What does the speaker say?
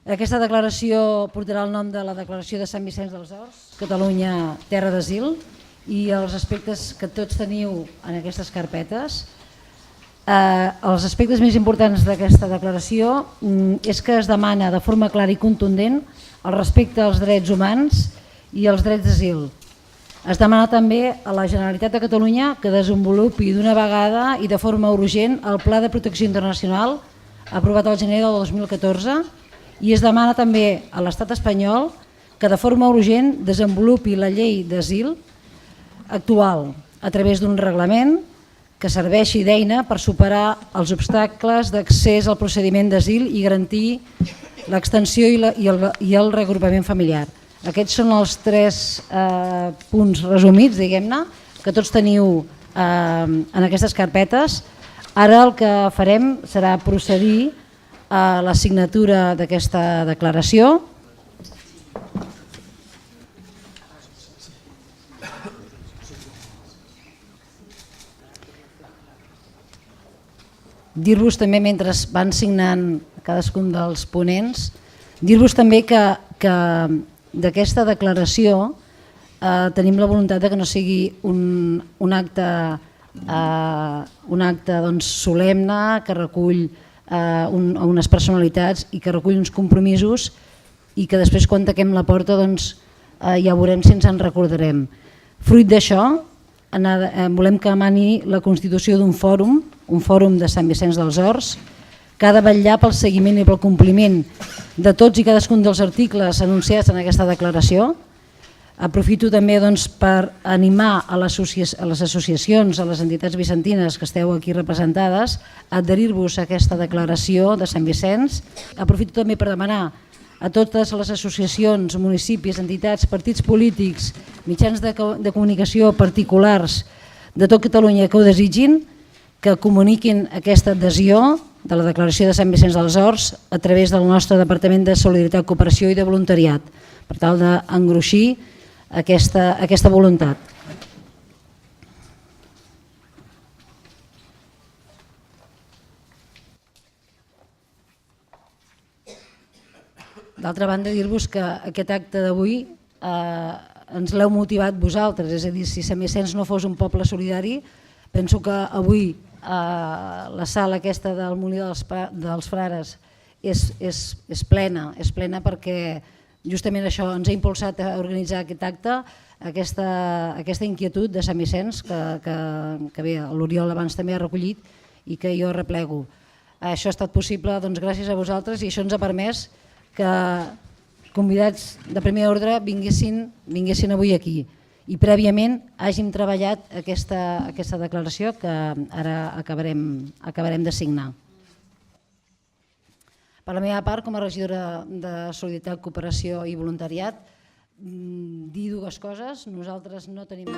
Aquesta declaració portarà el nom de la Declaració de Sant Vicenç dels Horts, Catalunya, terra d'asil, i els aspectes que tots teniu en aquestes carpetes. Els aspectes més importants d'aquesta declaració és que es demana de forma clara i contundent el respecte als drets humans i als drets d'asil. Es demana també a la Generalitat de Catalunya que desenvolupi d'una vegada i de forma urgent el Pla de Protecció Internacional aprovat al gener del 2014 i es demana també a l'Estat espanyol que de forma urgent desenvolupi la llei d'asil actual a través d'un reglament que serveixi d'eina per superar els obstacles d'accés al procediment d'asil i garantir l'extensió i el reagrupament familiar. Aquests són els 3 punts resumits, diguem-ne, que tots teniu en aquestes carpetes. Ara el que farem serà procedir a la signatura d'aquesta declaració. Dir-vos també, mentre van signant cadascun dels ponents, dir-vos també que d'aquesta declaració tenim la voluntat de que no sigui un acte solemne que recull unes personalitats i que recull uns compromisos i que després quan taquem la porta ja veurem si ens en recordarem. Fruit d'això volem que emani la constitució d'un fòrum, un fòrum de Sant Vicenç dels Horts, que ha de vetllar pel seguiment i pel compliment de tots i cadascun dels articles anunciats en aquesta declaració. Aprofito també per animar a les associacions, a les entitats vicentines que esteu aquí representades, a adherir-vos a aquesta declaració de Sant Vicenç. Aprofito també per demanar a totes les associacions, municipis, entitats, partits polítics, mitjans de comunicació particulars de tot Catalunya que ho desitgin, que comuniquin aquesta adhesió de la declaració de Sant Vicenç dels Horts a través del nostre Departament de Solidaritat, Cooperació i de Voluntariat, per tal d'engruixir aquesta voluntat. D'altra banda, dir-vos que aquest acte d'avui ens l'heu motivat vosaltres, és a dir, si Sant Vicenç no fos un poble solidari, penso que avui la sala aquesta del Molí dels Frares és plena perquè justament això ens ha impulsat a organitzar aquest acte, aquesta inquietud de Sant Vicenç que bé, l'Oriol abans també ha recollit i que jo replego. Això ha estat possible gràcies a vosaltres i això ens ha permès que convidats de primer ordre vinguessin avui aquí i prèviament hàgim treballat aquesta declaració que ara acabarem de signar. Per la meva part, com a regidora de Solidaritat, Cooperació i Voluntariat, dir 2 coses. Nosaltres no tenim...